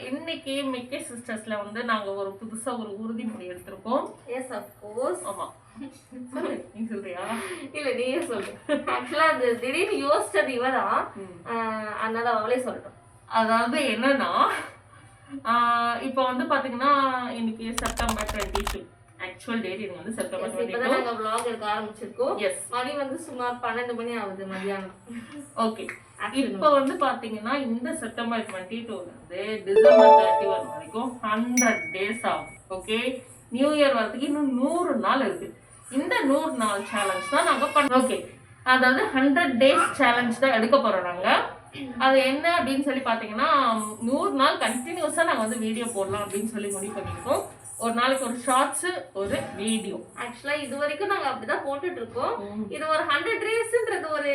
இன்னைக்கு மிக்கி சிஸ்டர்ஸ்ல வந்து நாங்க ஒரு புதுசா ஒரு உறுதிமொழி எடுத்திருக்கோம். Yes of course. ஆமா. சொல்லு, நீ சொல்றியா? இல்ல நீயே சொல்லு. ஆக்சுவலா அது திடீர்னு யோசிச்சது இவதான். அதனால அவளே சொல்லட்டும். அதாவது என்னன்னா இப்போ வந்து பாத்தீங்கன்னா இன்னைக்கு செப்டம்பர் 22. ஆக்சுவல் டேட் இது வந்து செப்டம்பர் 22. இப்பதான் நாங்க vlog எடுக்க ஆரம்பிச்சிருக்கோம். எஸ். மணி வந்து சுமார் 12 மணி ஆகுது மதியானம். ஓகே. இப்போ வந்து பாத்தீங்கன்னா இந்த செப்டம்பர் 22 வந்து டிசம்பர் 31 வரைக்கும் 100 டேஸ் ஆகும். ஓகே, நியூ இயர் வரதுக்கு இன்னும் 100 நாள் இருக்கு. இந்த 100 நாள் சேலஞ்ச் தான் நாங்க பண்ணோம். ஓகே, அதாவது 100 டேஸ் சேலஞ்ச் தான் எடுக்க போறோம் நாங்க. அது என்ன அப்படின்னு சொல்லி பாத்தீங்கன்னா 100 நாள் கண்டினியூஸா நாங்க வந்து வீடியோ போடலாம் அப்படின்னு சொல்லி முடிவு பண்ணிருக்கோம். ஒரு நாளைக்கு ஒரு ஷார்ட்ஸ் ஒரு வீடியோ. ஆக்சுவலா இது வரைக்கும் நாங்க அப்படிதான் போட்டுட்டு இருக்கோம். இது ஒரு 100 டேஸ்ன்றது ஒரு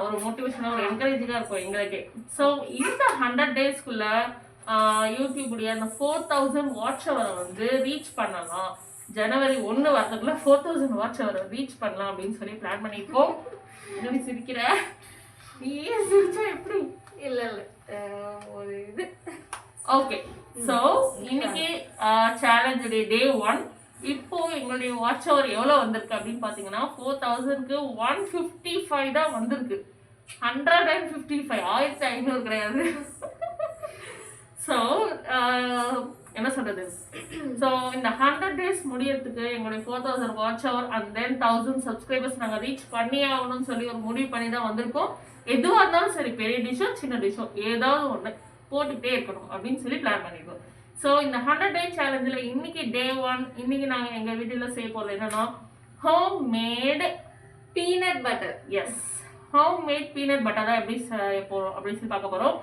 ஒரு மோட்டிவேஷனா ஒரு என்கரேஜிங்கா இருக்கும் எங்களுக்கே. ஸோ இந்த 100 டேஸ்க்குள்ள யூடியூபுடைய அந்த 4000 வாட்ச் அவரை வந்து ரீச் பண்ணலாம். ஜனவரி 1 வரதுக்குள்ள 4000 வாட்ச் அவரை ரீச் பண்ணலாம் அப்படின்னு சொல்லி பிளான் பண்ணிருக்கோம். எப்படி சிரிக்கிற? நீ சிரிச்சா எப்படி? இல்ல இல்ல ஒரு இது. ஓகே, ஸோ இன்னைக்கு சேலஞ்ச் டே 1. இப்போ எங்களுடைய வாட்ச் அவர் எவ்வளோ வந்திருக்கு அப்படின்னு பார்த்தீங்கன்னா 4000க்கு 155 தான் வந்திருக்கு. 155, 1500 கிடையாது. ஸோ என்ன சொல்றது, ஸோ இந்த 100 டேஸ் முடியறதுக்கு எங்களுடைய 4000 watch hour and then 1000 subscribers நாங்கள் ரீச் பண்ணி ஆகணும்னு சொல்லி ஒரு முடிவு பண்ணி தான் வந்திருக்கோம். எதுவாக இருந்தாலும் சரி, பெரிய டிஷ்ஷோ சின்ன டிஷ்ஷோ ஏதாவது ஒன்று போட்டுக்கிட்டே இருக்கணும் அப்படின்னு சொல்லி பிளான் பண்ணிருக்கோம். ஸோ இந்த 100 டே சேலஞ்சில் இன்னைக்கு டே 1. இன்னைக்கு நாங்கள் எங்கள் வீட்டில் செய்ய போகிறது என்னன்னா home made peanut butter. Yes, home made peanut butter தான் எப்படி செய்ய போகிறோம் அப்படின்னு சொல்லி பார்க்க போகிறோம்.